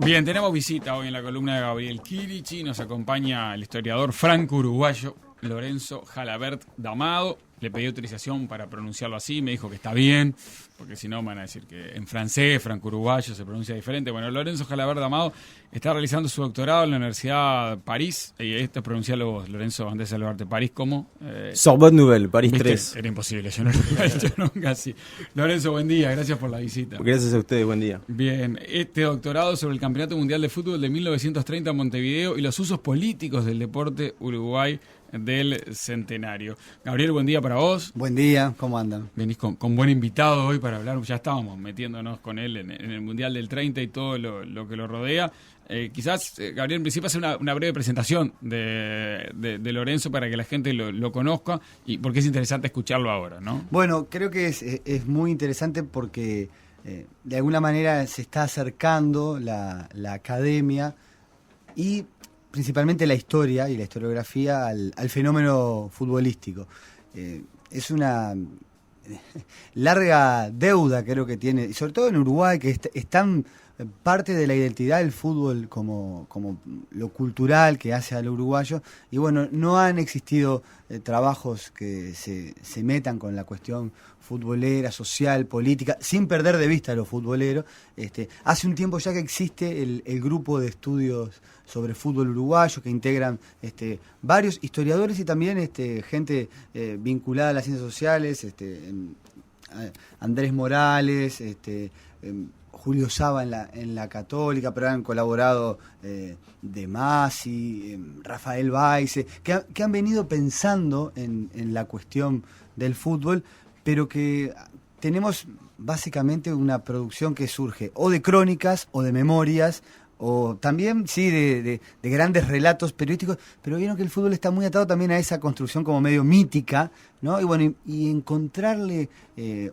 Bien, tenemos visita hoy en la columna de Gabriel Chirichi. Nos acompaña el historiador franco-uruguayo Lorenzo Jalabert D'Amado. Le pedí autorización para pronunciarlo así, me dijo que está bien, porque si no me van a decir que en francés, franco-uruguayo, se pronuncia diferente. Bueno, Lorenzo Jalabert D'Amado está realizando su doctorado en la Universidad de París. Esto pronuncialo vos, Lorenzo, antes de saludarte. ¿París cómo? Sorbonne Nouvelle, París ¿viste? 3. Era imposible, yo no lo había hecho nunca así. Lorenzo, buen día, gracias por la visita. Gracias a ustedes, buen día. Bien, este doctorado sobre el Campeonato Mundial de Fútbol de 1930 en Montevideo y los usos políticos del deporte Uruguay del centenario. Gabriel, buen día para vos. Buen día, ¿cómo andan? Venís con buen invitado hoy para hablar, ya estábamos metiéndonos con él en el Mundial del 30 y todo lo que lo rodea. Quizás, Gabriel, en principio hacer una breve presentación de Lorenzo para que la gente lo conozca, y porque es interesante escucharlo ahora, ¿no? Bueno, creo que es muy interesante porque de alguna manera se está acercando la academia y principalmente la historia y la historiografía al fenómeno futbolístico. Es una larga deuda, creo que tiene, y sobre todo en Uruguay, que es tan parte de la identidad del fútbol como lo cultural que hace al uruguayo. Y bueno, no han existido trabajos que se metan con la cuestión futbolera, social, política, sin perder de vista a los futboleros. Hace un tiempo ya que existe el grupo de estudios sobre fútbol uruguayo que integran varios historiadores y también gente vinculada a las ciencias sociales, Andrés Morales, Julio Saba en la Católica, pero han colaborado De Masi, Rafael Baize, que han venido pensando en la cuestión del fútbol, pero que tenemos básicamente una producción que surge o de crónicas o de memorias, o también, sí, de grandes relatos periodísticos, pero vieron que el fútbol está muy atado también a esa construcción como medio mítica, ¿no? Y bueno, y encontrarle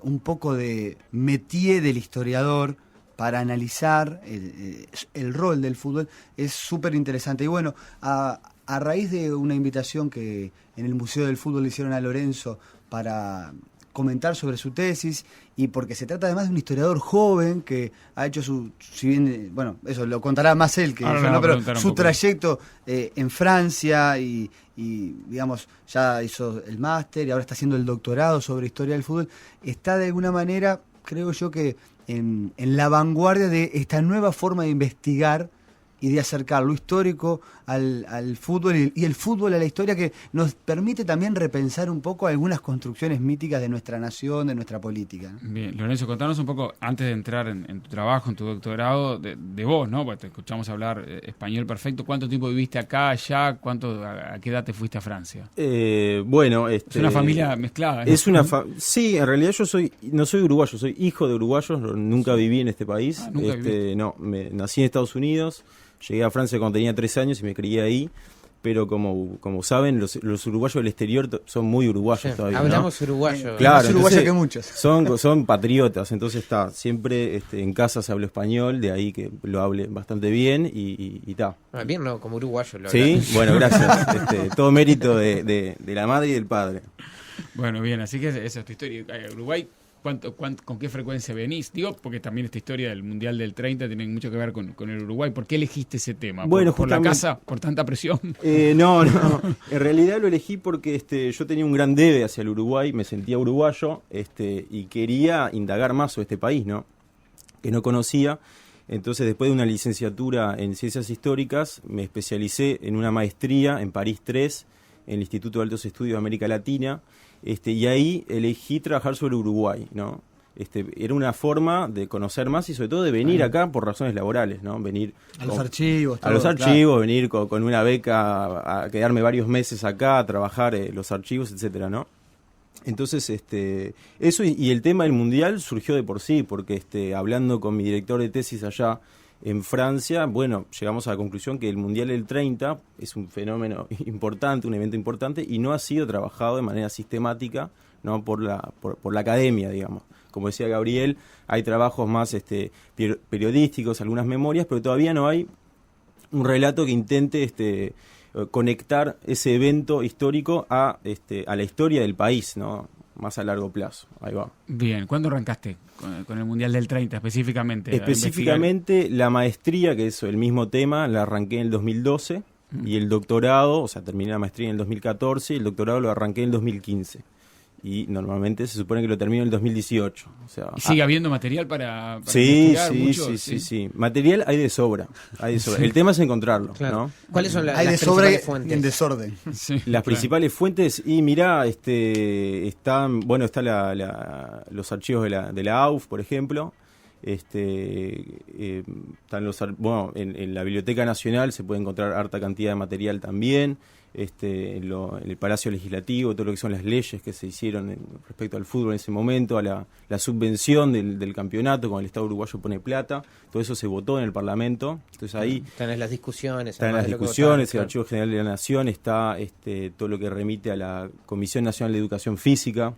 un poco de métier del historiador para analizar el rol del fútbol es súper interesante. Y bueno, a raíz de una invitación que en el Museo del Fútbol le hicieron a Lorenzo para comentar sobre su tesis, y porque se trata además de un historiador joven que ha hecho si bien, bueno, eso lo contará más él que yo, ¿no? Pero su trayecto en Francia y digamos, ya hizo el máster y ahora está haciendo el doctorado sobre historia del fútbol, está de alguna manera, creo yo, que en la vanguardia de esta nueva forma de investigar y de acercar lo histórico al fútbol y el fútbol a la historia, que nos permite también repensar un poco algunas construcciones míticas de nuestra nación, de nuestra política. Bien, Lorenzo, contanos un poco, antes de entrar en tu trabajo, en tu doctorado, de vos, ¿no? Porque te escuchamos hablar español perfecto. ¿Cuánto tiempo viviste acá, allá? ¿A qué edad te fuiste a Francia? Bueno, es una familia mezclada, ¿no? Es sí, en realidad yo no soy uruguayo, soy hijo de uruguayos, nunca viví en este país. ¿Nunca viviste? No, nací en Estados Unidos. Llegué a Francia cuando tenía 3 años y me crié ahí, pero como saben, los uruguayos del exterior son muy uruguayos todavía, hablamos uruguayo. Claro, más uruguayo que muchos. Son patriotas, entonces siempre en casa se habla español, de ahí que lo hable bastante bien y está. Bien, no, como uruguayo lo Sí, bueno, gracias. Todo mérito de la madre y del padre. Bueno, bien, así que esa es tu historia. Uruguay, ¿con qué frecuencia venís? Digo, porque también esta historia del Mundial del 30 tiene mucho que ver con el Uruguay. ¿Por qué elegiste ese tema? Bueno, ¿Por la casa? ¿Por tanta presión? No. En realidad lo elegí porque yo tenía un gran debe hacia el Uruguay, me sentía uruguayo y quería indagar más sobre este país, ¿no? Que no conocía. Entonces, después de una licenciatura en Ciencias Históricas, me especialicé en una maestría en París 3, en el Instituto de Altos Estudios de América Latina. Y ahí elegí trabajar sobre Uruguay, ¿no? Era una forma de conocer más y sobre todo de venir acá por razones laborales, ¿no? Venir a los archivos. Claro. Venir con una beca a quedarme varios meses acá, a trabajar los archivos, etcétera, ¿no? Entonces, eso y el tema del Mundial surgió de por sí, porque hablando con mi director de tesis allá en Francia, bueno, llegamos a la conclusión que el Mundial del 30 es un fenómeno importante, un evento importante, y no ha sido trabajado de manera sistemática, ¿no? por la academia, digamos. Como decía Gabriel, hay trabajos más periodísticos, algunas memorias, pero todavía no hay un relato que intente conectar ese evento histórico a la historia del país, ¿no? más a largo plazo. Ahí va. Bien, ¿cuándo arrancaste con el Mundial del 30 específicamente? Específicamente la maestría, que es el mismo tema, la arranqué en el 2012 y el doctorado, o sea, terminé la maestría en el 2014 y el doctorado lo arranqué en el 2015. Y normalmente se supone que lo termino en el 2018. O sea, ¿Y sigue habiendo material para sí, investigar mucho? Sí. Material hay de sobra. El tema es encontrarlo, Claro. ¿no? ¿Cuáles son Hay las de sobra principales y fuentes? en desorden. Sí, Las claro. principales fuentes, y mirá, están los archivos de la AUF, por ejemplo. Están en la Biblioteca Nacional se puede encontrar harta cantidad de material también. En el Palacio Legislativo, todo lo que son las leyes que se hicieron respecto al fútbol en ese momento, a la subvención del campeonato, cuando el Estado uruguayo pone plata, todo eso se votó en el Parlamento. Entonces ahí Están las discusiones. están las además de lo que discusiones, el votaron, Archivo General de la Nación, está todo lo que remite a la Comisión Nacional de Educación Física.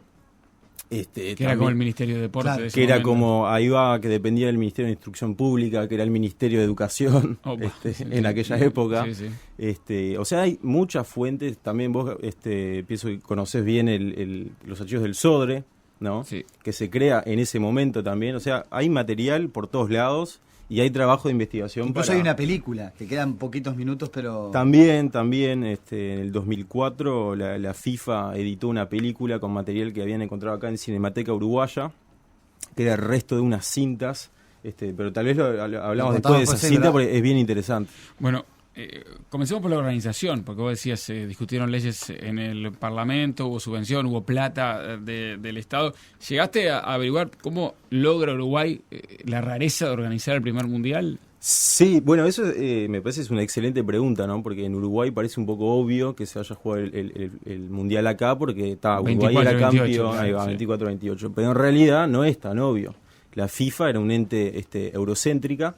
Que era como el Ministerio de Deporte. Claro, de ese Que era momento. como, ahí va, que dependía del Ministerio de Instrucción Pública, que era el Ministerio de Educación, Opa. en aquella época. Sí, sí. O sea, hay muchas fuentes. También vos pienso que conocés bien los archivos del Sodre, ¿no? Sí. Que se crea en ese momento también. O sea, hay material por todos lados y hay trabajo de investigación. Incluso hay una película, que quedan poquitos minutos, pero... También, en el 2004 la FIFA editó una película con material que habían encontrado acá en Cinemateca Uruguaya, que era el resto de unas cintas, pero tal vez hablamos después de esa cinta porque es bien interesante. Bueno, comencemos por la organización, porque vos decías, se discutieron leyes en el Parlamento, hubo subvención, hubo plata del Estado. ¿Llegaste a averiguar cómo logra Uruguay la rareza de organizar el primer Mundial? Sí, bueno, eso me parece es una excelente pregunta, ¿no? Porque en Uruguay parece un poco obvio que se vaya a jugar el Mundial acá, porque Uruguay era campeón, ahí va, 24-28, pero en realidad no es tan obvio. La FIFA era un ente eurocéntrica.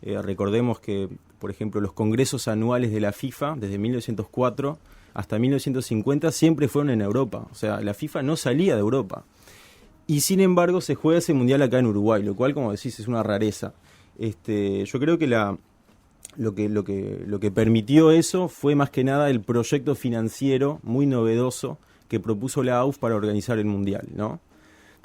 Recordemos que, por ejemplo, los congresos anuales de la FIFA, desde 1904 hasta 1950, siempre fueron en Europa. O sea, la FIFA no salía de Europa. Y sin embargo, se juega ese Mundial acá en Uruguay, lo cual, como decís, es una rareza. Yo creo que lo que permitió eso fue más que nada el proyecto financiero muy novedoso que propuso la AUF para organizar el Mundial, ¿no?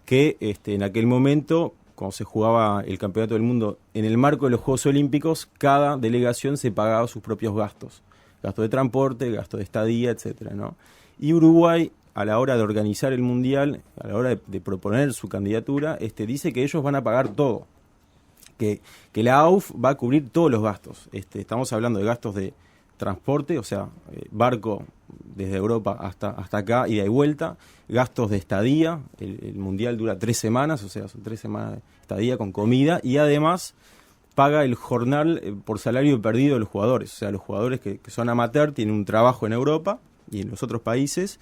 Que en aquel momento, cuando se jugaba el Campeonato del Mundo en el marco de los Juegos Olímpicos, cada delegación se pagaba sus propios gastos. Gasto de transporte, gasto de estadía, etcétera, ¿no? Y Uruguay, a la hora de organizar el Mundial, a la hora de proponer su candidatura, dice que ellos van a pagar todo. Que la AUF va a cubrir todos los gastos. Estamos hablando de gastos de transporte, o sea, barco desde Europa hasta acá, ida y vuelta, gastos de estadía, el Mundial dura 3 semanas, o sea, son 3 semanas de estadía con comida, y además paga el jornal por salario perdido de los jugadores. O sea, los jugadores que son amateur tienen un trabajo en Europa y en los otros países,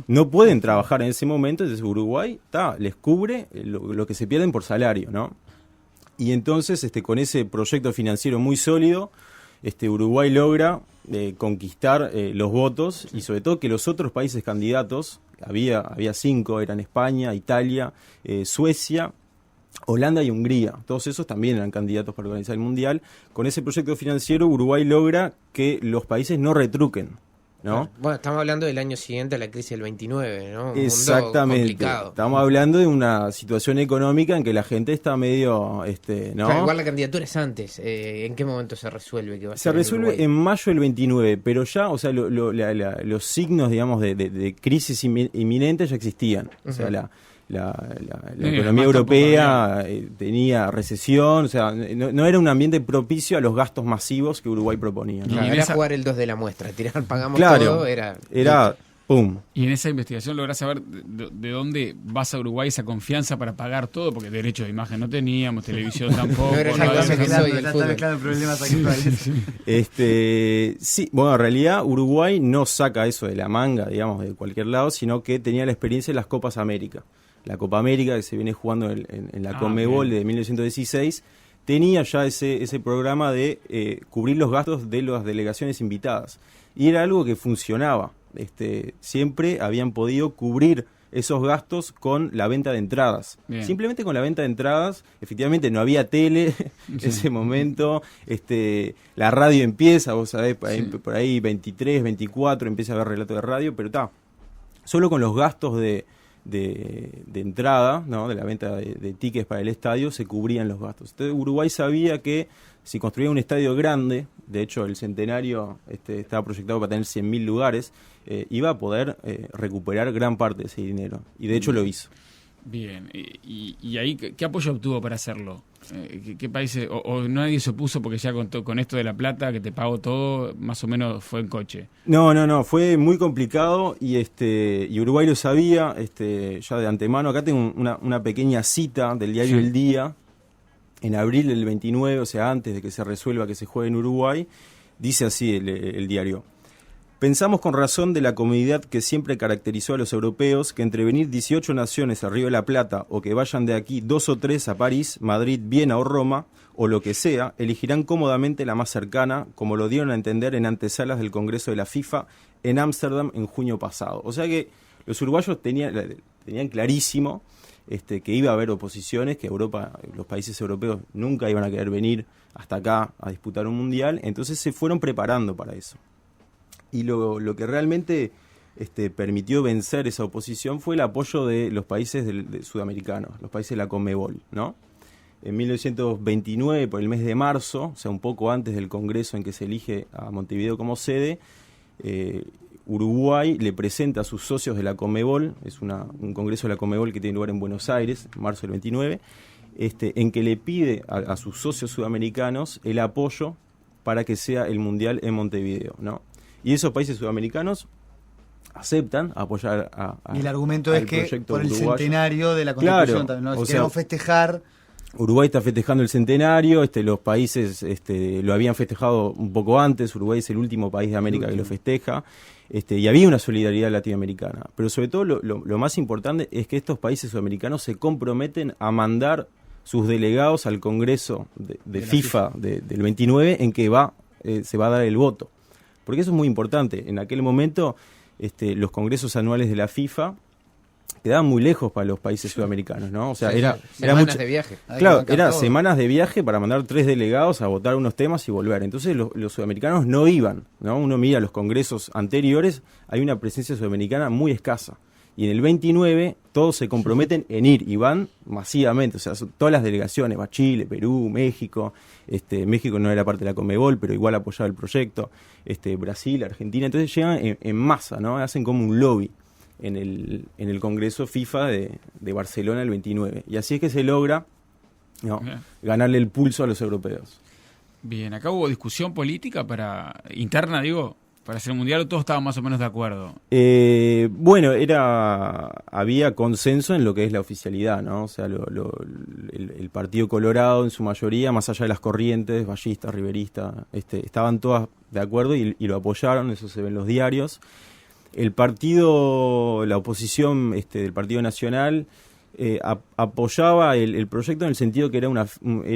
no pueden trabajar en ese momento, entonces Uruguay les cubre lo que se pierden por salario, ¿no? Y entonces, con ese proyecto financiero muy sólido, Uruguay logra conquistar los votos y sobre todo que los otros países candidatos, había 5, eran España, Italia, Suecia, Holanda y Hungría. Todos esos también eran candidatos para organizar el Mundial. Con ese proyecto financiero, Uruguay logra que los países no retruquen, ¿no? Bueno, estamos hablando del año siguiente a la crisis del 29, ¿no? Un Exactamente. mundo complicado. Estamos hablando de una situación económica en que la gente está medio, ¿no? Claro, igual la candidatura es antes. ¿En qué momento se resuelve que va a Se ser resuelve en mayo del 29, pero ya, o sea, los signos, digamos, de crisis inminente ya existían. O sea, la economía europea tenía recesión, o sea, no era un ambiente propicio a los gastos masivos que Uruguay proponía, ¿no? Claro, Y en era esa- jugar el 2 de la muestra, tirar, pagamos Claro, todo, era pum. Y en esa investigación lográs saber de dónde vas a Uruguay esa confianza para pagar todo, porque derechos de imagen no teníamos, televisión tampoco. No era no la había- cosa que soy del Está fútbol. mezclando problemas actuales. Sí, bueno, en realidad Uruguay no saca eso de la manga, digamos, de cualquier lado, sino que tenía la experiencia en las Copas América. La Copa América, que se viene jugando en la Conmebol bien. de 1916, tenía ya ese programa de cubrir los gastos de las delegaciones invitadas. Y era algo que funcionaba. Siempre habían podido cubrir esos gastos con la venta de entradas. Bien. Simplemente con la venta de entradas, efectivamente no había tele en ese momento, la radio empieza, vos sabés, por ahí 23, 24 empieza a haber relato de radio, pero solo con los gastos de de entrada, ¿no? De la venta de tickets para el estadio, se cubrían los gastos. Entonces Uruguay sabía que si construía un estadio grande, de hecho el Centenario estaba proyectado para tener 100.000 lugares, iba a poder recuperar gran parte de ese dinero. Y de hecho lo hizo. Bien, y ahí, ¿qué apoyo obtuvo para hacerlo? ¿Qué países? O nadie se opuso porque ya con esto de la plata, que te pago todo, más o menos fue en coche? No, fue muy complicado y Uruguay lo sabía ya de antemano. Acá tengo una pequeña cita del diario El Día, en abril del 29, o sea, antes de que se resuelva que se juegue en Uruguay. Dice así el diario: pensamos con razón de la comodidad que siempre caracterizó a los europeos, que entre venir 18 naciones a Río de la Plata o que vayan de aquí 2 o 3 a París, Madrid, Viena o Roma, o lo que sea, elegirán cómodamente la más cercana, como lo dieron a entender en antesalas del Congreso de la FIFA en Ámsterdam en junio pasado. O sea que los uruguayos tenían clarísimo que iba a haber oposiciones, que los países europeos nunca iban a querer venir hasta acá a disputar un mundial, entonces se fueron preparando para eso. Y lo que realmente permitió vencer esa oposición fue el apoyo de los países sudamericanos, los países de la Conmebol, ¿no? En 1929, por el mes de marzo, o sea, un poco antes del congreso en que se elige a Montevideo como sede, Uruguay le presenta a sus socios de la Conmebol, es un congreso de la Conmebol que tiene lugar en Buenos Aires, en marzo del 29, en que le pide a sus socios sudamericanos el apoyo para que sea el mundial en Montevideo, ¿no? Y esos países sudamericanos aceptan apoyar y el argumento es que por el uruguayo. Centenario de la Constitución, claro, también, ¿no? O Si queremos sea, festejar. Uruguay está festejando el centenario, los países lo habían festejado un poco antes. Uruguay es el último país de América que lo festeja, y había una solidaridad latinoamericana. Pero sobre todo lo más importante es que estos países sudamericanos se comprometen a mandar sus delegados al Congreso de FIFA del 29, en que se va a dar el voto. Porque eso es muy importante. En aquel momento los congresos anuales de la FIFA quedaban muy lejos para los países sudamericanos, ¿no? O sea, era semanas de viaje. Claro, era semanas de viaje para mandar 3 delegados a votar unos temas y volver. Entonces los sudamericanos no iban, ¿no? Uno mira los congresos anteriores, hay una presencia sudamericana muy escasa. Y en el 29 todos se comprometen en ir y van masivamente, o sea, todas las delegaciones, va Chile, Perú, México, México no era parte de la Conmebol, pero igual apoyaba el proyecto, Brasil, Argentina, entonces llegan en masa, ¿no? Hacen como un lobby en el Congreso FIFA de Barcelona el 29. Y así es que se logra, ¿no?, ganarle el pulso a los europeos. Bien, acá hubo discusión política interna, para hacer el mundial, o todos estaban más o menos de acuerdo. Bueno, había consenso en lo que es la oficialidad, ¿no? O sea, el Partido Colorado en su mayoría, más allá de las corrientes, ballistas, riveristas, estaban todas de acuerdo y lo apoyaron, eso se ve en los diarios. La oposición del Partido Nacional apoyaba el proyecto en el sentido que era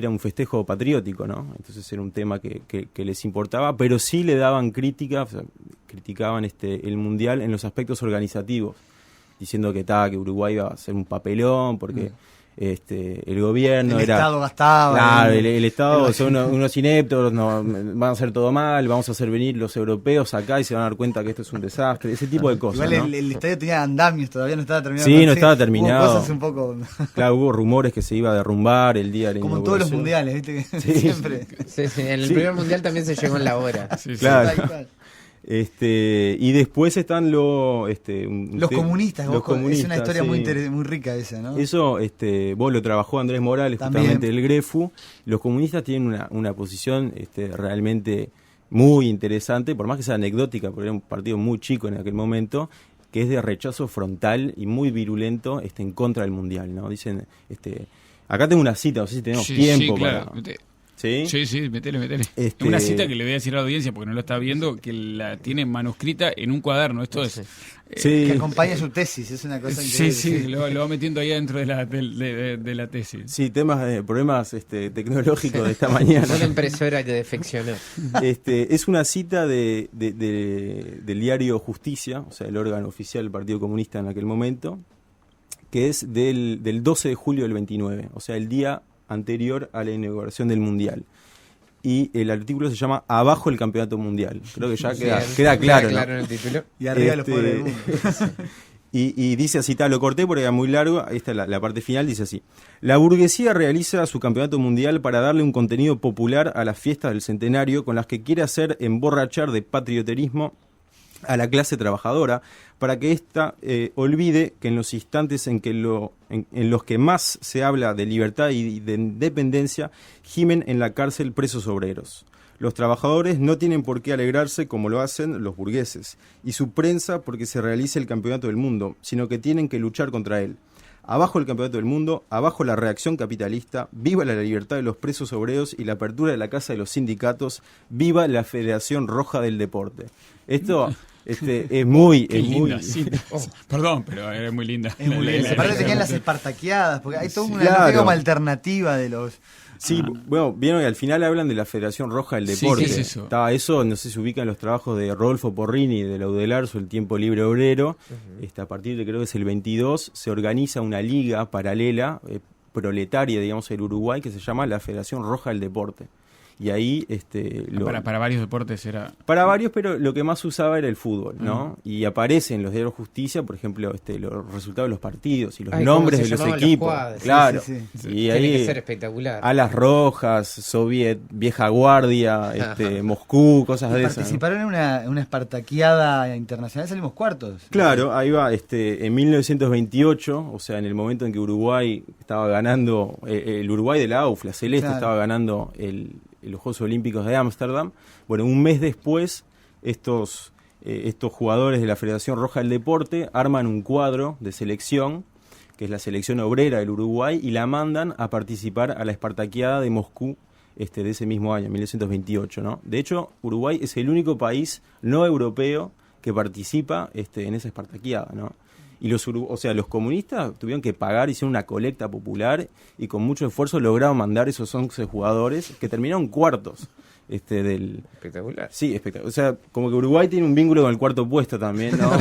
un festejo patriótico, ¿no? Entonces era un tema que les importaba, pero sí le daban crítica, o sea, criticaban el mundial en los aspectos organizativos, diciendo que Uruguay iba a ser un papelón porque el gobierno el era... Estado gastaba. Claro, el Estado son unos ineptos, van a hacer todo mal, vamos a hacer venir los europeos acá y se van a dar cuenta que esto es un desastre, ese tipo de cosas. Igual ¿no? el estadio tenía andamios, todavía no estaba terminado. Sí, no estaba terminado. Hubo cosas un poco... Claro, hubo rumores que se iba a derrumbar el día de la como en inauguración. todos los mundiales, ¿viste? Sí. Siempre. Sí, en el primer mundial también se llegó en la hora. Sí, Claro. Tal cual. Y después están Los comunistas, los comunistas, es una historia sí. muy rica esa, ¿no? Eso vos lo trabajó Andrés Morales, También. justamente del Grefu. Los comunistas tienen una posición realmente muy interesante, por más que sea anecdótica, porque era un partido muy chico en aquel momento, que es de rechazo frontal y muy virulento en contra del mundial, ¿no? Dicen, acá tengo una cita, no sé si tenemos tiempo claro. para... Sí, metele. Es una cita que le voy a decir a la audiencia porque no lo está viendo, que la tiene manuscrita en un cuaderno. Esto es... Que acompaña su tesis, es una cosa increíble. Sí, lo va metiendo ahí adentro de la tesis. Sí, problemas tecnológicos de esta mañana. Una impresora que defeccionó. Es una cita del diario Justicia, o sea, el órgano oficial del Partido Comunista en aquel momento, que es del 12 de julio del 29, o sea, el día anterior a la inauguración del Mundial. Y el artículo se llama Abajo el Campeonato Mundial. Creo que ya queda claro, ¿no? En el título. Y arriba los pobres del mundo. Y dice así, lo corté porque era muy largo, ahí está la parte final, dice así: la burguesía realiza su campeonato mundial para darle un contenido popular a las fiestas del centenario con las que quiere hacer emborrachar de patrioterismo a la clase trabajadora, para que ésta olvide que en los instantes en los que más se habla de libertad y de independencia, gimen en la cárcel presos obreros. Los trabajadores no tienen por qué alegrarse como lo hacen los burgueses, y su prensa porque se realice el campeonato del mundo, sino que tienen que luchar contra él. Abajo el campeonato del mundo, abajo la reacción capitalista, viva la libertad de los presos obreros y la apertura de la casa de los sindicatos, viva la Federación Roja del Deporte. Esto es muy... Qué es linda, muy sí. Perdón, pero es muy linda. Es muy lindo. Aparte tenían las espartaqueadas, porque hay toda una Claro. cosa como alternativa de los... Sí, bueno, vieron que al final hablan de la Federación Roja del Deporte. Sí, ¿qué es eso? Eso, no sé si se ubica en los trabajos de Rodolfo Porrini, de Laudelarzo, el Tiempo Libre Obrero. A partir de, creo que es el 22, se organiza una liga paralela, proletaria, digamos, del Uruguay, que se llama la Federación Roja del Deporte. Y ahí... Para varios deportes era... Para varios, pero lo que más se usaba era el fútbol, ¿no? Y aparece en los diarios Justicia, por ejemplo, los resultados de los partidos y los nombres de los equipos. Claro. Sí. Y Tiene ahí, que ser espectacular. Alas Rojas, Soviet, Vieja Guardia, Moscú, cosas de esas, ¿no? Participaron en una espartaquiada internacional, salimos cuartos. Claro, ahí va, en 1928, o sea, en el momento en que Uruguay estaba ganando, el Uruguay de la AUF, la Celeste, Claro. estaba ganando los Juegos Olímpicos de Ámsterdam. Bueno, un mes después, estos jugadores de la Federación Roja del Deporte arman un cuadro de selección, que es la selección obrera del Uruguay, y la mandan a participar a la Espartaquiada de Moscú de ese mismo año, 1928, ¿no? De hecho, Uruguay es el único país no europeo que participa en esa Espartaquiada, ¿no? Y los comunistas tuvieron que pagar, hicieron una colecta popular y con mucho esfuerzo lograron mandar esos 11 jugadores que terminaron cuartos Espectacular. Sí, espectacular. O sea, como que Uruguay tiene un vínculo con el cuarto puesto también, ¿no?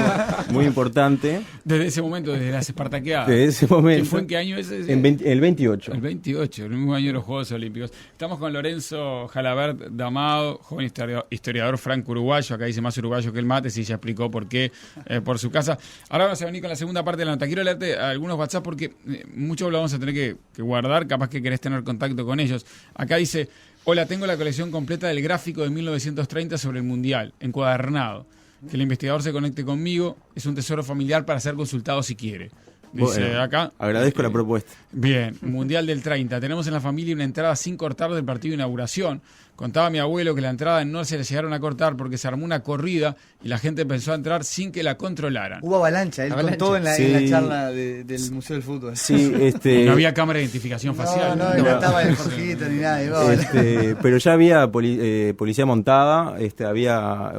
Muy importante. Desde ese momento, desde las espartaqueadas. Desde ese momento. ¿Qué fue en qué año ese? El 28. El 28, el mismo año de los Juegos Olímpicos. Estamos con Lorenzo Jalabert Damado, joven historiador franco-uruguayo. Acá dice más uruguayo que el mate, sí, ya explicó por qué, por su casa. Ahora vamos a venir con la segunda parte de la nota. Quiero leerte algunos WhatsApp porque muchos lo vamos a tener que guardar, capaz que querés tener contacto con ellos. Acá dice: hola, tengo la colección completa del gráfico de 1930 sobre el Mundial, encuadernado. Que el investigador se conecte conmigo, es un tesoro familiar para ser consultado si quiere. Dice bueno, acá. Agradezco la propuesta. Bien, Mundial del 30. Tenemos en la familia una entrada sin cortar del partido de inauguración. Contaba mi abuelo que la entrada no se le llegaron a cortar porque se armó una corrida y la gente empezó a entrar sin que la controlaran. Hubo avalancha, él Avalancha. contó en la Sí. charla del Museo del Fútbol. Sí, No había cámara de identificación facial. No estaba el Jorgito ni nada. pero ya había policía montada, había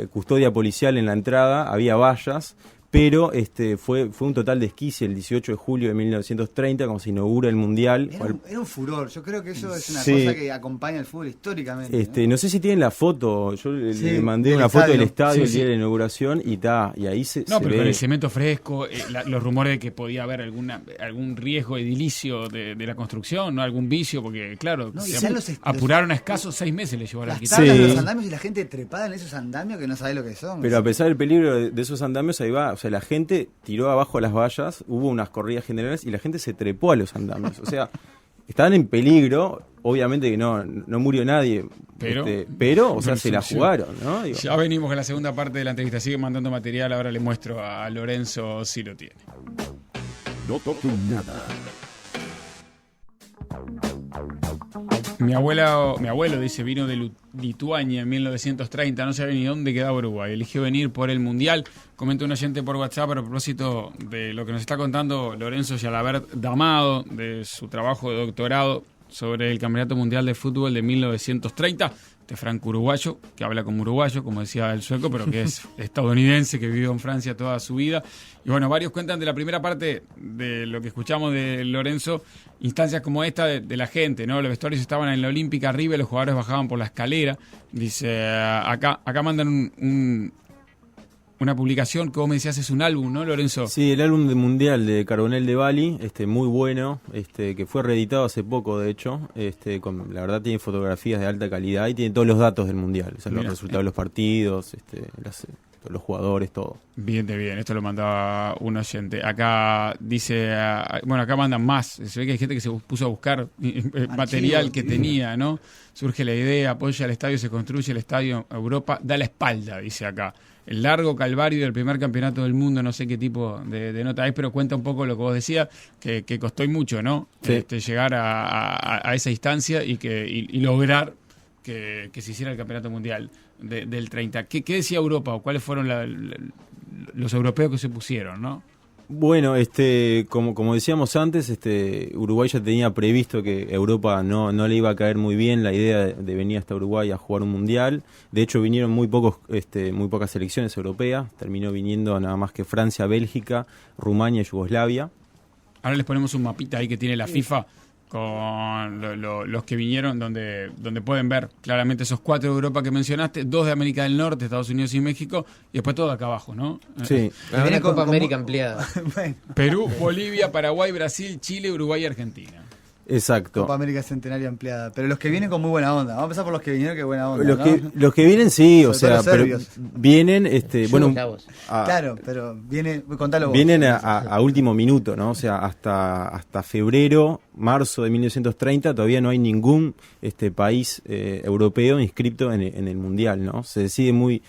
custodia policial en la entrada, había vallas, pero fue un total de esquicie el 18 de julio de 1930, cuando se inaugura el Mundial. Era un furor, yo creo que eso es una Sí. cosa que acompaña el fútbol históricamente. No sé si tienen la foto, yo Sí, le mandé del una foto del estadio. estadio Sí, el día sí. de la inauguración y ahí se No, pero ve. con el cemento fresco, los rumores de que podía haber algún riesgo edilicio de la construcción, ¿no? Algún vicio, porque claro, No, y se sean apuraron a escasos 6 meses le llevó al Las arquitecto. tablas de Sí. los andamios y la gente trepada en esos andamios que no sabe lo que son. Pero a pesar del peligro de esos andamios, ahí va, o sea, la gente tiró abajo las vallas, hubo unas corridas generales y la gente se trepó a los andamios. O sea, estaban en peligro, obviamente que no murió nadie, pero o sea, se la jugaron, ¿no? Digo, Ya venimos con la segunda parte de la entrevista. Sigue mandando material, ahora le muestro a Lorenzo si lo tiene. No toquen nada. Mi abuelo dice, vino de Lituania en 1930, no sabía ni dónde quedaba Uruguay, eligió venir por el Mundial. Comenta un oyente por WhatsApp a propósito de lo que nos está contando Lorenzo Jalabert Damado, de su trabajo de doctorado sobre el Campeonato Mundial de Fútbol de 1930, de franco-uruguayo, que habla como uruguayo, como decía el sueco, pero que es estadounidense, que vivió en Francia toda su vida. Y bueno, varios cuentan de la primera parte de lo que escuchamos de Lorenzo, instancias como esta de la gente, ¿no? Los vestuarios estaban en la Olímpica arriba y los jugadores bajaban por la escalera. Dice, acá mandan una publicación que vos me decías es un álbum, ¿no, Lorenzo? Sí, el álbum de mundial de Carbonell de Bali, muy bueno, que fue reeditado hace poco, de hecho, la verdad tiene fotografías de alta calidad y tiene todos los datos del mundial, o sea, los resultados de los partidos, los jugadores, todo. Bien, esto lo mandaba un oyente. Acá dice, acá mandan más, se ve que hay gente que se puso a buscar material que tenía, ¿no? Surge la idea, apoya el estadio, se construye el estadio, Europa da la espalda, dice acá. El largo calvario del primer campeonato del mundo, no sé qué tipo de nota es, pero cuenta un poco lo que vos decías, que costó y mucho, ¿no? Sí. Llegar a esa instancia y lograr que se hiciera el campeonato mundial del 30. ¿Qué decía Europa o cuáles fueron los europeos que se pusieron, no? Bueno, como decíamos antes, Uruguay ya tenía previsto que Europa no le iba a caer muy bien la idea de venir hasta Uruguay a jugar un mundial. De hecho, vinieron muy pocas selecciones europeas. Terminó viniendo nada más que Francia, Bélgica, Rumania y Yugoslavia. Ahora les ponemos un mapita ahí que tiene la FIFA con los que vinieron, donde pueden ver claramente esos 4 de Europa que mencionaste, 2 de América del Norte, Estados Unidos y México, y después todo acá abajo, ¿no? Sí. Una Copa América ampliada. Bueno, Perú, Bolivia, Paraguay, Brasil, Chile, Uruguay y Argentina. Exacto. Copa América Centenaria ampliada. Pero los que vienen con muy buena onda. Vamos a empezar por los que vinieron, que buena onda. Los que vienen, sí, o Sobre todo sea, los pero serbios. vienen, Yugoslavos. Claro, pero contalo vos. vienen a último minuto, ¿no? O sea, hasta febrero, marzo de 1930 todavía no hay ningún país europeo inscripto en el mundial, ¿no? Se decide muy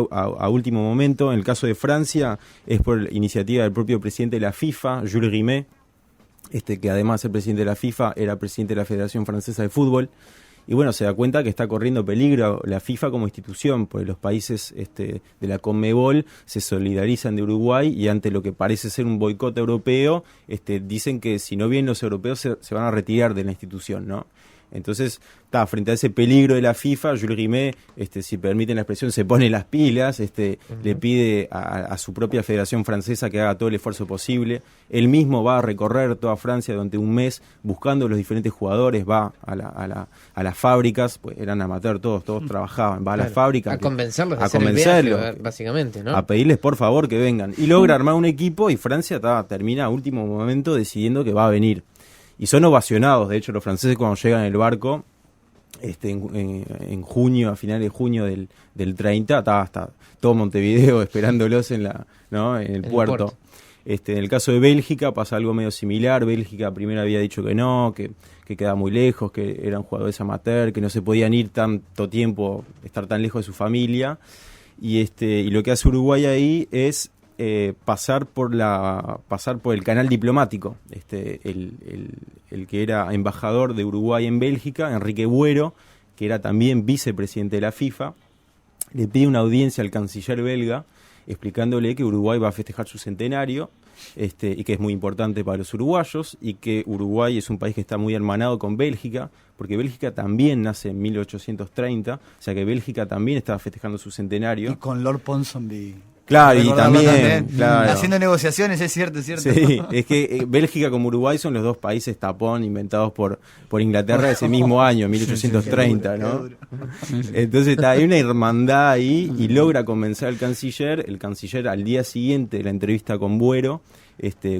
a último momento. En el caso de Francia es por iniciativa del propio presidente de la FIFA, Jules Rimet, que además de ser presidente de la FIFA era presidente de la Federación Francesa de Fútbol. Y bueno, se da cuenta que está corriendo peligro la FIFA como institución, porque los países de la CONMEBOL se solidarizan de Uruguay y ante lo que parece ser un boicot europeo, dicen que si no vienen los europeos se van a retirar de la institución, ¿no? Entonces, frente a ese peligro de la FIFA, Jules Rimet, si permiten la expresión, se pone las pilas, le pide a su propia Federación Francesa que haga todo el esfuerzo posible. Él mismo va a recorrer toda Francia durante un mes buscando los diferentes jugadores, va a las fábricas, pues eran amateur todos trabajaban, va a las fábricas. A convencerlos de hacer el viaje, básicamente, ¿no? A pedirles por favor que vengan. Y logra armar un equipo y Francia termina a último momento decidiendo que va a venir. Y son ovacionados, de hecho los franceses cuando llegan en el barco, en junio, a finales de junio del 30, está todo Montevideo esperándolos en el puerto. En el caso de Bélgica pasa algo medio similar. Bélgica primero había dicho que no, que quedaba muy lejos, que eran jugadores amateur, que no se podían ir tanto tiempo, estar tan lejos de su familia. Y lo que hace Uruguay ahí es pasar por el canal diplomático. El que era embajador de Uruguay en Bélgica, Enrique Buero, que era también vicepresidente de la FIFA, le pide una audiencia al canciller belga explicándole que Uruguay va a festejar su centenario y que es muy importante para los uruguayos y que Uruguay es un país que está muy hermanado con Bélgica, porque Bélgica también nace en 1830, o sea que Bélgica también estaba festejando su centenario. Y con Lord Ponsonby. Claro, y también, claro. Haciendo negociaciones, es cierto. Sí, es que Bélgica como Uruguay son los dos países tapón inventados por Inglaterra ese mismo año, 1830, ¿no? Entonces hay una hermandad ahí y logra convencer al canciller. El canciller al día siguiente de la entrevista con Buero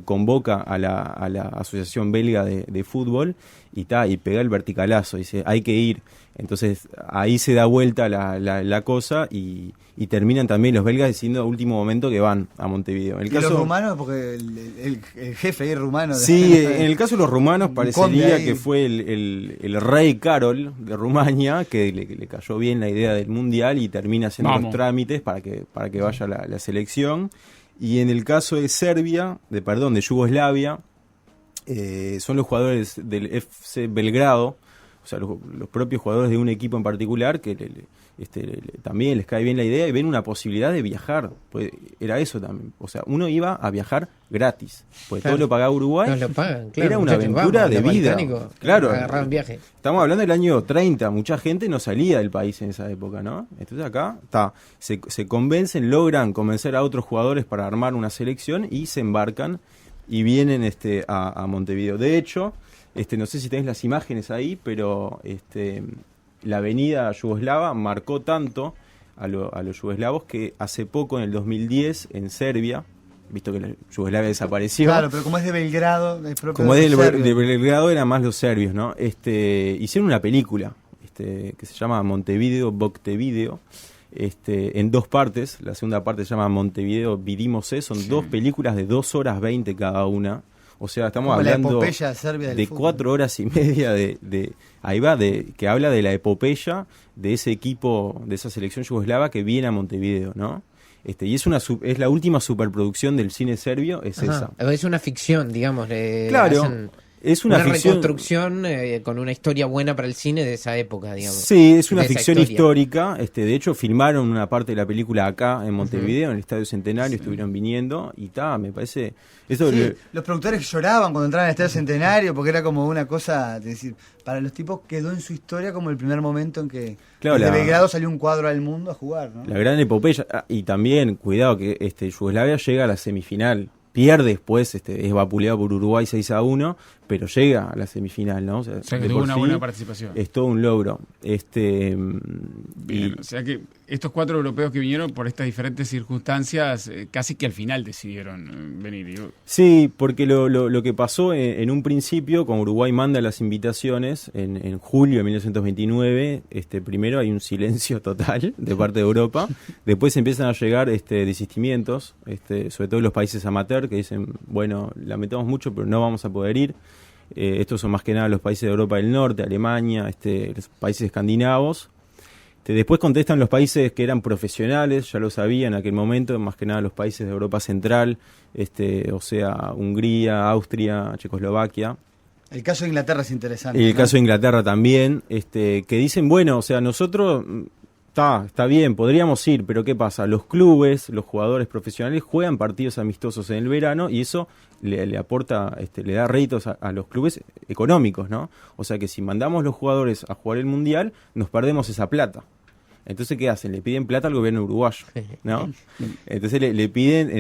convoca a la Asociación Belga de Fútbol y pega el verticalazo, dice hay que ir. Entonces ahí se da vuelta la cosa y terminan también los belgas diciendo a último momento que van a Montevideo. ¿Y los rumanos? Porque el jefe ahí rumano. Sí, en el caso de los rumanos parecería que fue el rey Carol de Rumania que le cayó bien la idea del mundial y termina haciendo los trámites para que vaya la selección. Y en el caso de Serbia, de Yugoslavia, son los jugadores del FC Belgrado, o sea, los propios jugadores de un equipo en particular que también les cae bien la idea y ven una posibilidad de viajar. Pues era eso también. O sea, uno iba a viajar gratis. Pues todo lo pagaba Uruguay. Nos lo pagan, claro. Era una aventura de vida. Claro. Agarraron viaje. Estamos hablando del año 30. Mucha gente no salía del país en esa época, ¿no? Entonces acá se convencen, logran convencer a otros jugadores para armar una selección y se embarcan y vienen a Montevideo. De hecho, no sé si tenés las imágenes ahí, pero la avenida yugoslava marcó tanto a los yugoslavos, que hace poco, en el 2010, en Serbia, visto que la Yugoslavia desapareció. Claro, pero como es de Belgrado, es propio Como de es los serbios. de Belgrado, eran más los serbios, ¿no? Hicieron una película que se llama Montevideo, en 2 partes. La segunda parte se llama Montevideo Vidimos. Son 2 películas de 2 horas 20 cada una. O sea, estamos Como la hablando epopeya serbia del de fútbol. 4 horas y media ahí va, que habla de la epopeya de ese equipo, de esa selección yugoslava que viene a Montevideo, ¿no? Y es la última superproducción del cine serbio, es Ajá. esa. Es una ficción, digamos. Claro, hacen es una ficción. reconstrucción con una historia buena para el cine de esa época, digamos. Sí, es una De esa ficción historia. histórica. De hecho, filmaron una parte de la película acá en Montevideo, en el Estadio Centenario, estuvieron viniendo y me parece... Eso Sí, los productores lloraban cuando entraban al Estadio Centenario porque era como una cosa, es decir, para los tipos quedó en su historia como el primer momento en que Claro, desde la- Belgrado salió un cuadro al mundo a jugar, ¿no? La gran epopeya. Y también, cuidado, que Yugoslavia llega a la semifinal. Pierde después, es vapuleado por Uruguay 6-1, pero llega a la semifinal, ¿no? O sea que de tuvo por una sí, buena participación. Es todo un logro. Bien, o sea que estos 4 europeos que vinieron por estas diferentes circunstancias, casi que al final decidieron venir. Digo, Sí, porque lo que pasó en un principio, con Uruguay manda las invitaciones en julio de 1929, primero hay un silencio total de parte de Europa, después empiezan a llegar desistimientos, sobre todo en los países amateur, que dicen, bueno, lamentamos mucho, pero no vamos a poder ir. Estos son más que nada los países de Europa del Norte, Alemania, los países escandinavos. Después contestan los países que eran profesionales, ya lo sabían en aquel momento, más que nada los países de Europa Central, o sea, Hungría, Austria, Checoslovaquia. El caso de Inglaterra es interesante. Y el ¿no? caso de Inglaterra también, que dicen, bueno, o sea, nosotros está bien, podríamos ir, pero ¿qué pasa? Los clubes, los jugadores profesionales juegan partidos amistosos en el verano y eso le aporta, le da réditos a los clubes económicos, ¿no? O sea que si mandamos los jugadores a jugar el Mundial, nos perdemos esa plata. Entonces, ¿qué hacen? Le piden plata al gobierno uruguayo, ¿no? Entonces le piden,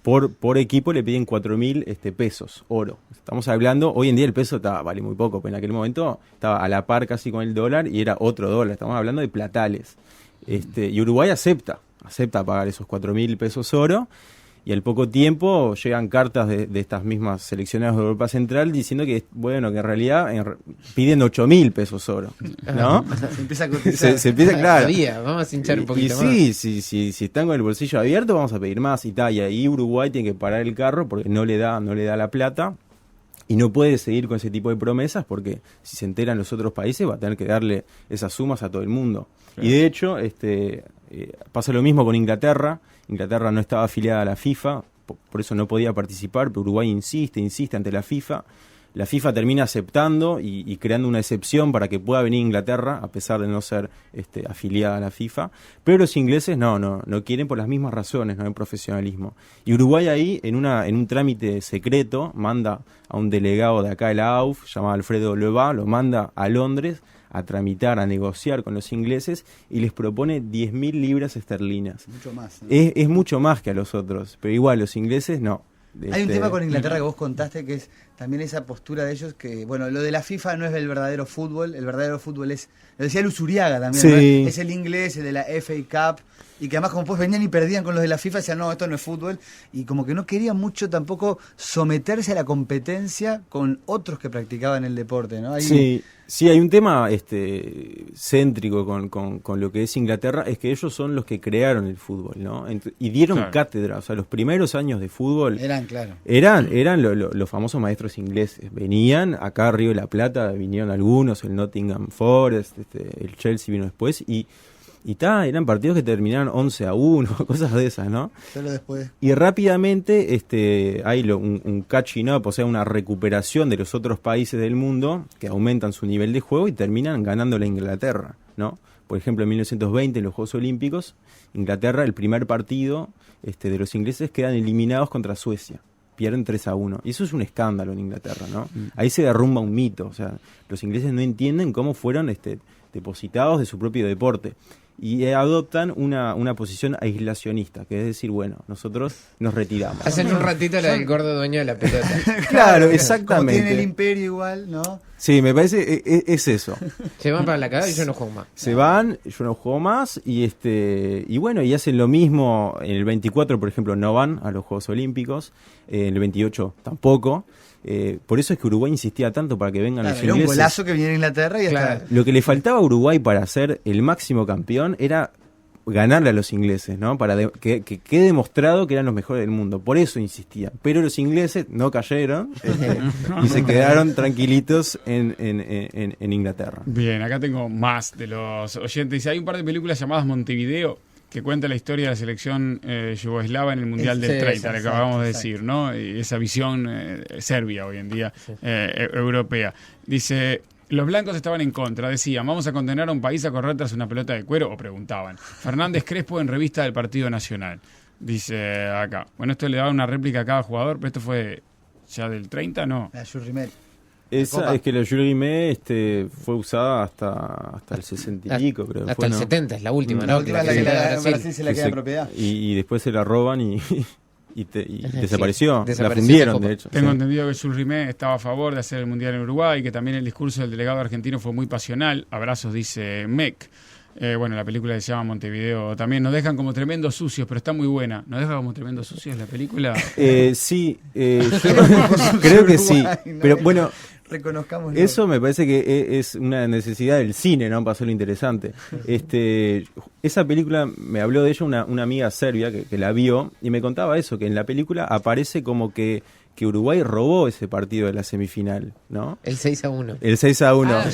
por equipo le piden 4.000 pesos, oro. Estamos hablando, hoy en día el peso vale muy poco, pero en aquel momento estaba a la par casi con el dólar y era otro dólar. Estamos hablando de platales. Y Uruguay acepta pagar esos 4.000 pesos oro. Y al poco tiempo llegan cartas de estas mismas seleccionadas de Europa Central diciendo que, bueno, que en realidad piden 8.000 pesos oro, ¿no? Se empieza a cotizar. Se empieza, claro. Todavía, vamos a hinchar un poquito y más. sí, si están con el bolsillo abierto, vamos a pedir más y tal. Y ahí Uruguay tiene que parar el carro porque no le da la plata. Y no puede seguir con ese tipo de promesas porque si se enteran los otros países va a tener que darle esas sumas a todo el mundo. Claro. Y de hecho, pasa lo mismo con Inglaterra. Inglaterra no estaba afiliada a la FIFA, por eso no podía participar, pero Uruguay insiste ante la FIFA. La FIFA termina aceptando y creando una excepción para que pueda venir Inglaterra, a pesar de no ser afiliada a la FIFA. Pero los ingleses no quieren por las mismas razones, no hay profesionalismo. Y Uruguay ahí, en un trámite secreto, manda a un delegado de acá de la AUF, llamado Alfredo Leva, lo manda a Londres a tramitar, a negociar con los ingleses y les propone 10.000 libras esterlinas. Mucho más, ¿no? Es mucho más que a los otros, pero igual los ingleses no. Hay un tema con Inglaterra que vos contaste que es también esa postura de ellos que, bueno, lo de la FIFA no es el verdadero fútbol es, lo decía Luzuriaga también, sí. ¿no? Es el inglés, el de la FA Cup, y que además como pues venían y perdían con los de la FIFA, decían, no, esto no es fútbol, y como que no querían mucho tampoco someterse a la competencia con otros que practicaban el deporte, ¿no? Sí, hay un tema céntrico con lo que es Inglaterra, es que ellos son los que crearon el fútbol, ¿no? Y dieron cátedra, o sea, los primeros años de fútbol eran los famosos maestros ingleses. Venían acá a Río de la Plata, vinieron algunos, el Nottingham Forest, el Chelsea vino después, y eran partidos que terminaron 11-1, cosas de esas, ¿no? Pero después. Y rápidamente hay un catching up, o sea, una recuperación de los otros países del mundo que aumentan su nivel de juego y terminan ganando la Inglaterra, ¿no? Por ejemplo, en 1920, en los Juegos Olímpicos, Inglaterra, el primer partido de los ingleses, quedan eliminados contra Suecia. Pierden 3-1. Y eso es un escándalo en Inglaterra, ¿no? Ahí se derrumba un mito. O sea, los ingleses no entienden cómo fueron depositados de su propio deporte. y adoptan una posición aislacionista, que es decir, bueno, nosotros nos retiramos. Hacen un ratito la del gordo dueño de la pelota. Claro, Como exactamente. tiene el imperio igual, ¿no? Sí, me parece, es eso. Se van para la cagada y yo no juego más. Se van, yo no juego más, y bueno, y hacen lo mismo. En el 24, por ejemplo, no van a los Juegos Olímpicos, en el 28 tampoco. Por eso es que Uruguay insistía tanto para que vengan Claro, los era un ingleses. golazo que viniera a Inglaterra y ya Claro. está. Lo que le faltaba a Uruguay para ser el máximo campeón era ganarle a los ingleses, ¿no? Para que quede demostrado que eran los mejores del mundo. Por eso insistían. Pero los ingleses no cayeron y se quedaron tranquilitos en Inglaterra. Bien, acá tengo más de los oyentes. Hay un par de películas llamadas Montevideo que cuenta la historia de la selección yugoslava en el Mundial del Sí, 30, lo que exacto, acabamos de exacto. decir, ¿no? Y esa visión serbia hoy en día, europea. Dice, los blancos estaban en contra, decían, vamos a condenar a un país a correr tras una pelota de cuero, o preguntaban. Fernández Crespo en revista del Partido Nacional. Dice acá, bueno, esto le daba una réplica a cada jugador, pero esto fue ya del 30, ¿no? La Jules Rimet. Esa Copa. es que la Jules Rimet fue usada hasta el 60 y pico, creo. que Hasta fue, el ¿no? 70 es la última, La ¿no? última es Que la que se le da a Brasil se la Que queda en propiedad. y después se la roban y Sí, desapareció. La desapareció fundieron, esa copa. de hecho. Tengo sí. entendido que Jules Rimet estaba a favor de hacer el Mundial en Uruguay, que también el discurso del delegado argentino fue muy pasional. Abrazos, dice Mec. Bueno, la película se llama Montevideo. También nos dejan como tremendos sucios, pero está muy buena. ¿Nos deja como tremendos sucios la película? Sí, yo creo que sí. Uruguay, ¿no? Pero bueno, Reconozcamos. eso me parece que es una necesidad del cine, ¿no? Pasó lo interesante. Esa película, me habló de ella una amiga serbia que la vio y me contaba eso, que en la película aparece como que Uruguay robó ese partido de la semifinal, ¿no? El 6-1. El 6-1. Ah,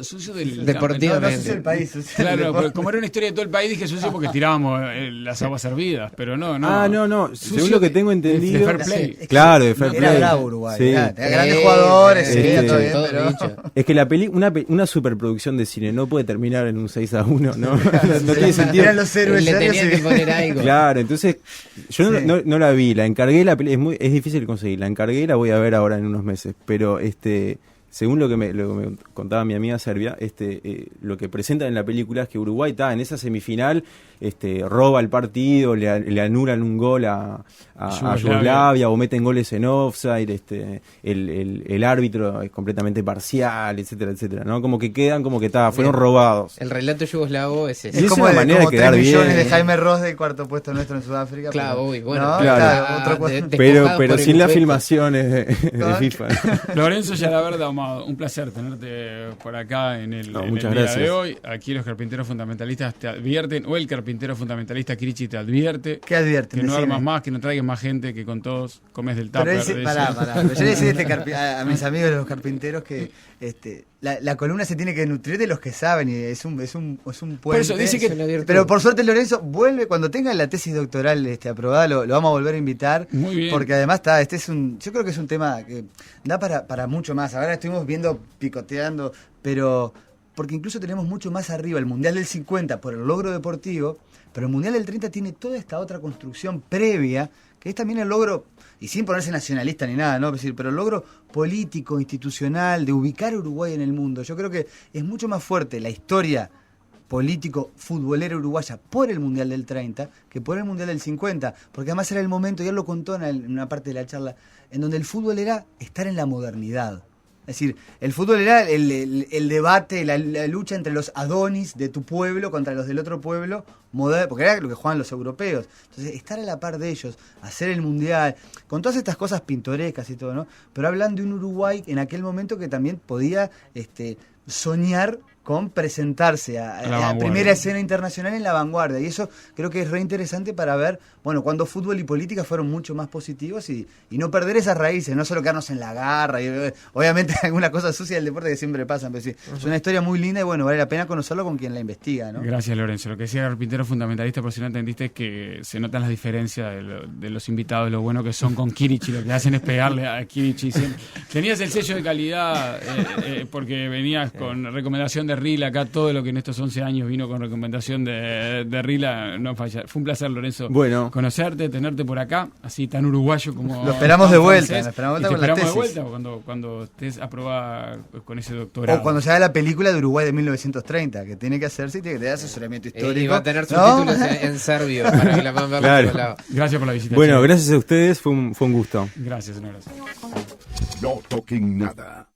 sucio del Deportivo. No, no sé el país. o sea, el Claro, deporte. pero como era una historia de todo el país, dije sucio porque tirábamos las aguas hervidas, pero no. No. Sucio Según lo que tengo entendido. de fair play. Es que Claro, de fair Era play. bravo Uruguay. Sí. Tenía grandes jugadores, sí, este, todo bien, todo pero... dicho. Es que una superproducción de cine no puede terminar en un 6-1, ¿no? No tiene sentido. Eran los héroes Le serios. tenían que poner algo. Claro, entonces yo Sí. no la vi, la encargué, es difícil conseguir, la encargué, la voy a ver ahora en unos meses, pero según lo que me contaba mi amiga serbia, lo que presentan en la película es que Uruguay está en esa semifinal, roba el partido, le anulan un gol a Yugoslavia o meten goles en offside, el árbitro es completamente parcial, etcétera, etcétera, ¿no? Como que quedan como que fueron Bien. robados. El relato yugoslavo es Y ese. es Es como, una manera como de quedar 3 millones bien. de Jaime Ross del cuarto puesto nuestro en Sudáfrica. Claro, pero- uy, bueno. No, Claro. otro cu- Pero por el sin las Uruguay. filmaciones de FIFA. Lorenzo Yalaberda, Amado, un placer tenerte por acá en el, No, en el muchas día gracias. de hoy. Aquí los carpinteros fundamentalistas te advierten, o el carpintero fundamentalista Kirichi te advierte ¿Qué advierten? que no Decime. armas más, que no traigas más gente, que con todos comes del Pero tupper. ese- de pará, eso. pará. Pero yo le decía a mis amigos los carpinteros que la columna se tiene que nutrir de los que saben y es un puente. Por eso dice que Es una virtud. Pero por suerte Lorenzo vuelve, cuando tenga la tesis doctoral aprobada, lo vamos a volver a invitar. Muy bien. Porque además yo creo que es un tema que da para mucho más. Ahora estuvimos viendo, picoteando, pero porque incluso tenemos mucho más arriba el Mundial del 50 por el logro deportivo, pero el Mundial del 30 tiene toda esta otra construcción previa, que es también el logro, y sin ponerse nacionalista ni nada, ¿no? Es decir, pero el logro político, institucional, de ubicar a Uruguay en el mundo. Yo creo que es mucho más fuerte la historia político futbolera uruguaya por el Mundial del 30 que por el Mundial del 50, porque además era el momento, y él lo contó en una parte de la charla, en donde el fútbol era estar en la modernidad. Es decir, el fútbol era el debate, la lucha entre los adonis de tu pueblo contra los del otro pueblo, porque era lo que jugaban los europeos. Entonces, estar a la par de ellos, hacer el mundial, con todas estas cosas pintorescas y todo, ¿no? Pero hablan de un Uruguay en aquel momento que también podía soñar con presentarse a La la vanguardia. primera escena internacional en la vanguardia. Y eso creo que es re interesante para ver, bueno, cuando fútbol y política fueron mucho más positivos y no perder esas raíces, no solo quedarnos en la garra. Y, obviamente algunas cosas sucias del deporte que siempre pasan, pero sí, es una historia muy linda y bueno, vale la pena conocerlo con quien la investiga, ¿no? Gracias, Lorenzo. Lo que decía el carpintero fundamentalista, por si no entendiste, es que se notan las diferencias de los invitados, lo bueno que son con Kirichi, lo que hacen es pegarle a Kirichi. Tenías el sello de calidad porque venías con recomendación de Rila acá, todo lo que en estos 11 años vino con recomendación de Rila, no falla. Fue un placer, Lorenzo, Bueno. conocerte, tenerte por acá, así tan uruguayo como... Lo esperamos tan de vuelta, francés. lo esperamos Y de te vuelta con la esperamos de tesis. vuelta cuando estés aprobada con ese doctorado. O cuando se haga la película de Uruguay de 1930, que tiene que hacerse y tiene que tener asesoramiento histórico. Y va a tener ¿no? subtítulos en serbio para que la puedan ver Claro. de todos lados. Gracias por la visita. Bueno, Che. gracias a ustedes, fue un gusto. Gracias, un abrazo. No toquen nada.